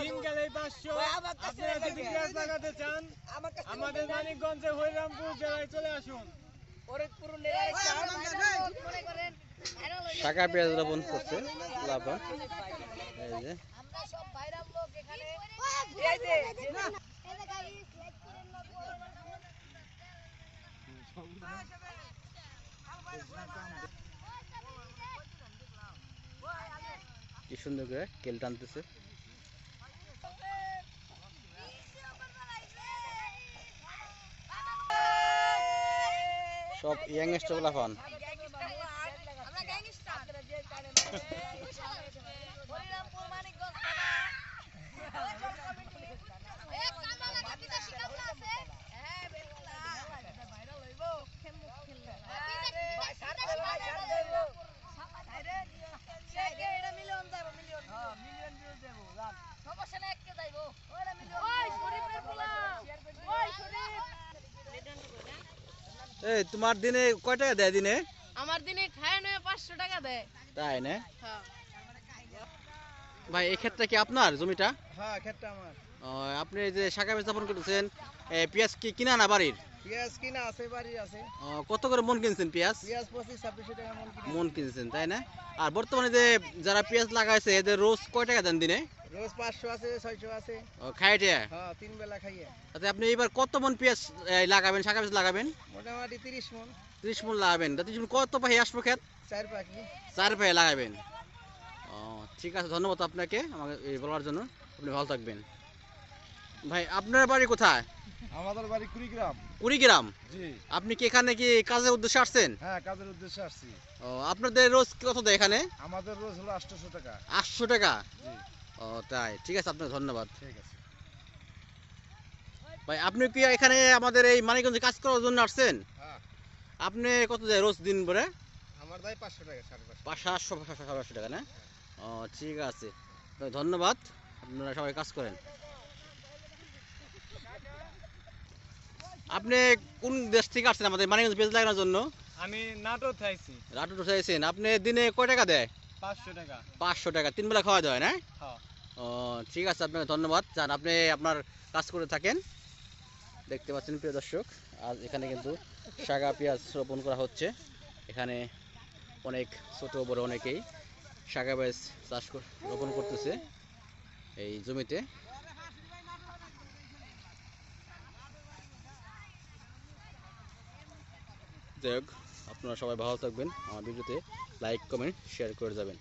তিন গেলে 500। আপনারা যদি পেঁয়াজ লাগাতে চান আমাদের মানিকগঞ্জে হরিরামপুর জেলায় চলে আসুন। শাখা পেঁয়াজ রোপণ করছে লাভবান। এই যে কি সুন্দর করে কেল টানতেছে। সব ইয়াংস্টার গুলা পান। এই তোমার দিনে কয় টাকা দেয় দিনে? আমার দিনে খায় না 500 টাকা দেয়। তাই না? হ্যাঁ। ভাই এই ক্ষেতটা কি আপনার জমিটা? হ্যাঁ, ক্ষেতটা আমার। আপনি যে শাখা পেঁয়াজ স্থাপন করতেছেন, পেঁয়াজ কি কিনা না বাড়ির? পেঁয়াজ কিনা আছে, বাড়ি আছে। কত করে মন কিনছেন পেঁয়াজ? পেঁয়াজ 25-26 টাকা মন কিনছেন তাই না? আর বর্তমানে যে যারা পেঁয়াজ লাগাইছে এদের রোজ কয় টাকা দেন দিনে? রোজ 500 আছে, 600 আছে। খাইটে? হ্যাঁ, 3 বেলা খাইয়ে। আচ্ছা, আপনি এবার কত মন পেঁয়াজ লাগাবেন, শাখা পেঁয়াজ লাগাবেন? মোটামুটি 30 মণ। 30 মন লাগাবেন। 30 মন কত পাহি আসবো ক্ষেত? 4 পাখি। 4 পাহি লাগাবেন। ঠিক আছে, ধন্যবাদ আপনাকে আমাকে বলার জন্য। আপনি ভালো থাকবেন। ভাই আপনার বাড়ি কোথায়? আমাদের বাড়ি কুড়িগ্রাম। কুড়িগ্রাম? জি। আপনি কি এখানে কি কাজের উদ্দেশ্যে আসছেন? হ্যাঁ, কাজের উদ্দেশ্যে আসছি। আপনাদের রোজ কত দেয় এখানে? আমাদের রোজ হলো 800 টাকা। 800 টাকা? জি। তাই, ঠিক আছে, আপনাকে ধন্যবাদ। ঠিক আছে। ভাই আপনি কি এখানে আমাদের এই মানিকগঞ্জে কাজ করার জন্য আসছেন? হ্যাঁ। আপনি কত দেয় রোজ দিন পরে? আমার দায় 500 টাকা, 550। 500 টাকা না? ঠিক আছে, ধন্যবাদ। আপনারা সবাই কাজ করেন। আপনি কোন দেশ থেকে আসছেন আমাদের মানিকগঞ্জ পেঁয়াজ লাগানোর জন্য? আমি নাটোর থাইছি। নাটোর চাইছেন। আপনি দিনে কয় টাকা দেয়? 500 টাকা। 500 টাকা। 3 বেলা খাওয়া যায় না? হ্যাঁ। ঠিক আছে, আপনাকে ধন্যবাদ। যান আপনি আপনার কাজ করে থাকেন। দেখতে পাচ্ছেন প্রিয় দর্শক, আজ এখানে কিন্তু শাখা পেঁয়াজ রোপণ করা হচ্ছে। এখানে অনেক ছোট বড় অনেকেই শাখা পেঁয়াজ চাষ রোপণ করতেছে এই জমিতে। যাই হোক, আপনারা সবাই ভালো থাকবেন। আমার ভিডিওতে লাইক কমেন্ট শেয়ার করে যাবেন।